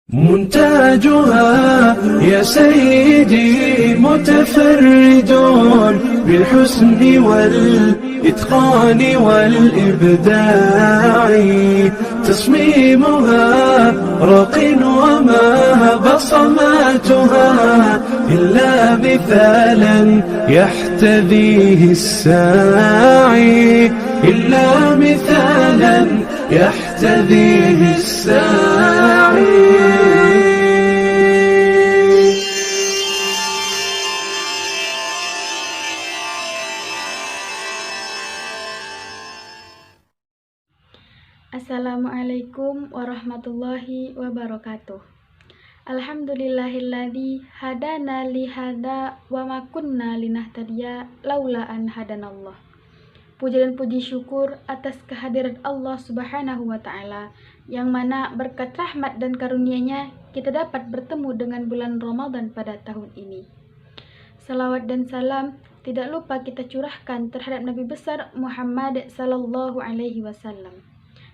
منتاجها يا سيدي متفرد بالحسن والإتقان والإبداع، تصميمها راق وما بصماتها إلا مثالا يحتذيه الساعي، إلا مثالا يحتذيه الساعي. Assalamualaikum warahmatullahi wabarakatuh. Alhamdulillahilladzi hadana li hadza wa ma kunna linahtadiya laula an hadanallah. Puja dan puji syukur atas kehadiran Allah Subhanahu wa taala, yang mana berkat rahmat dan karunia-Nya kita dapat bertemu dengan bulan Ramadan pada tahun ini. Salawat dan salam tidak lupa kita curahkan terhadap Nabi besar Muhammad sallallahu alaihi wasallam,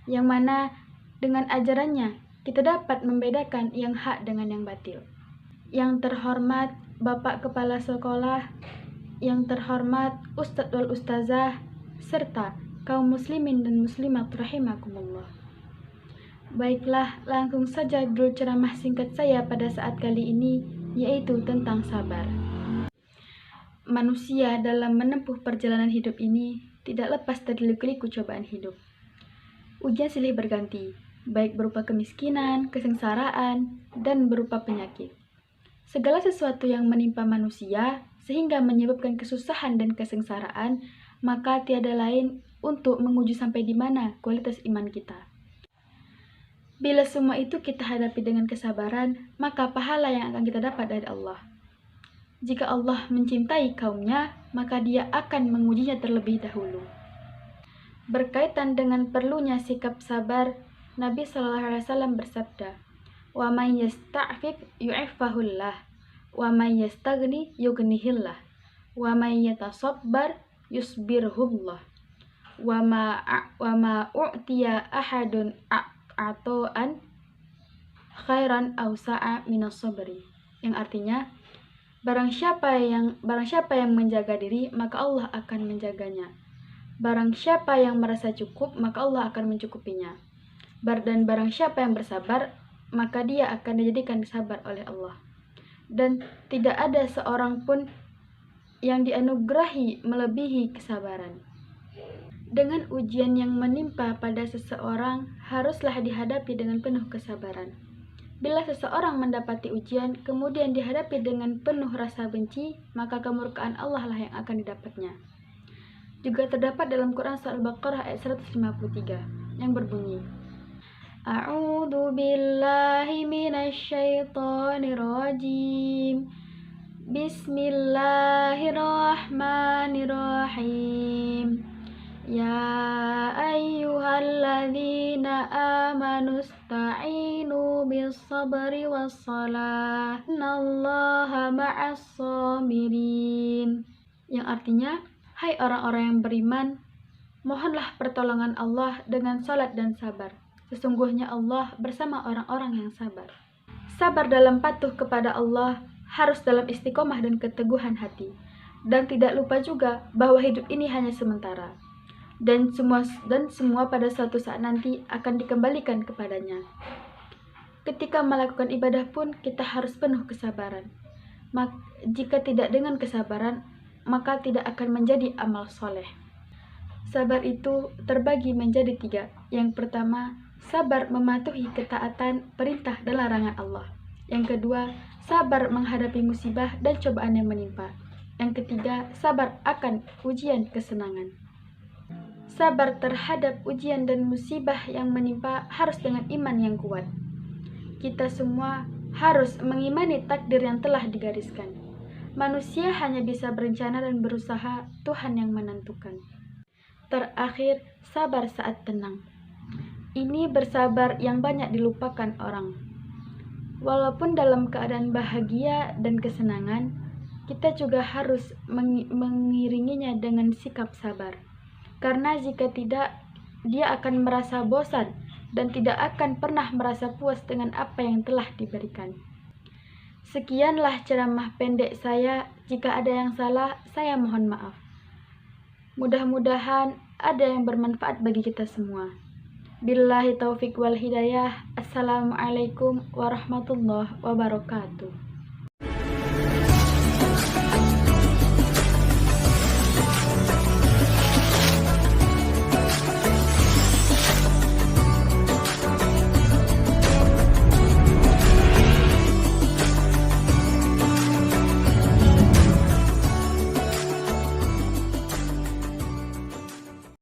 yang mana dengan ajarannya kita dapat membedakan yang hak dengan yang batil. Yang terhormat Bapak Kepala Sekolah, yang terhormat Ustadz wal Ustazah, serta kaum muslimin dan muslimat rahimakumullah. Baiklah, langsung saja dulu ceramah singkat saya pada saat kali ini, yaitu tentang sabar. Manusia dalam menempuh perjalanan hidup ini tidak lepas dari liku-liku cobaan hidup. Ujian silih berganti, baik berupa kemiskinan, kesengsaraan, dan berupa penyakit. Segala sesuatu yang menimpa manusia sehingga menyebabkan kesusahan dan kesengsaraan, maka tiada lain untuk menguji sampai di mana kualitas iman kita. Bila semua itu kita hadapi dengan kesabaran, maka pahala yang akan kita dapat dari Allah. Jika Allah mencintai kaumnya, maka Dia akan mengujinya terlebih dahulu. Berkaitan dengan perlunya sikap sabar, Nabi SAW bersabda, "Wa may yasta'fif yu'iffahullah, wa may yastaghni yughnihillah, wa may yatasabbar yusbirhullah, wa ma u'tiya ahadun a'to'an khairan aw sa'a minas sabri." Yang artinya, barang siapa yang menjaga diri, maka Allah akan menjaganya. Barang siapa yang merasa cukup, maka Allah akan mencukupinya. Dan barang siapa yang bersabar, maka dia akan dijadikan sabar oleh Allah. Dan tidak ada seorang pun yang dianugerahi melebihi kesabaran. Dengan ujian yang menimpa pada seseorang, haruslah dihadapi dengan penuh kesabaran. Bila seseorang mendapati ujian, kemudian dihadapi dengan penuh rasa benci, maka kemurkaan Allah lah yang akan didapatnya. Juga terdapat dalam Quran Surah Al-Baqarah ayat 153 yang berbunyi, A'udzu billahi minasyaitonir rajim. Bismillahirrahmanirrahim. Ya ayyuhalladzina amanu ista'inu bis-sabri was-salah. Innallaha ma'as sabirin. Yang artinya, hai orang-orang yang beriman, mohonlah pertolongan Allah dengan salat dan sabar. Sesungguhnya Allah bersama orang-orang yang sabar. Sabar dalam patuh kepada Allah harus dalam istiqomah dan keteguhan hati. Dan tidak lupa juga bahwa hidup ini hanya sementara. Dan semua pada suatu saat nanti akan dikembalikan kepadanya. Ketika melakukan ibadah pun kita harus penuh kesabaran. Jika tidak dengan kesabaran, maka tidak akan menjadi amal soleh. Sabar itu terbagi menjadi 3. Yang pertama, sabar mematuhi ketaatan perintah dan larangan Allah. Yang kedua, sabar menghadapi musibah dan cobaan yang menimpa. Yang ketiga, sabar akan ujian kesenangan. Sabar terhadap ujian dan musibah yang menimpa harus dengan iman yang kuat. Kita semua harus mengimani takdir yang telah digariskan. Manusia hanya bisa berencana dan berusaha, Tuhan yang menentukan. Terakhir, sabar saat tenang. Ini bersabar yang banyak dilupakan orang. Walaupun dalam keadaan bahagia dan kesenangan, kita juga harus mengiringinya dengan sikap sabar. Karena jika tidak, dia akan merasa bosan dan tidak akan pernah merasa puas dengan apa yang telah diberikan. Sekianlah ceramah pendek saya. Jika ada yang salah, saya mohon maaf. Mudah-mudahan ada yang bermanfaat bagi kita semua. Billahi taufik wal hidayah. Assalamualaikum warahmatullahi wabarakatuh.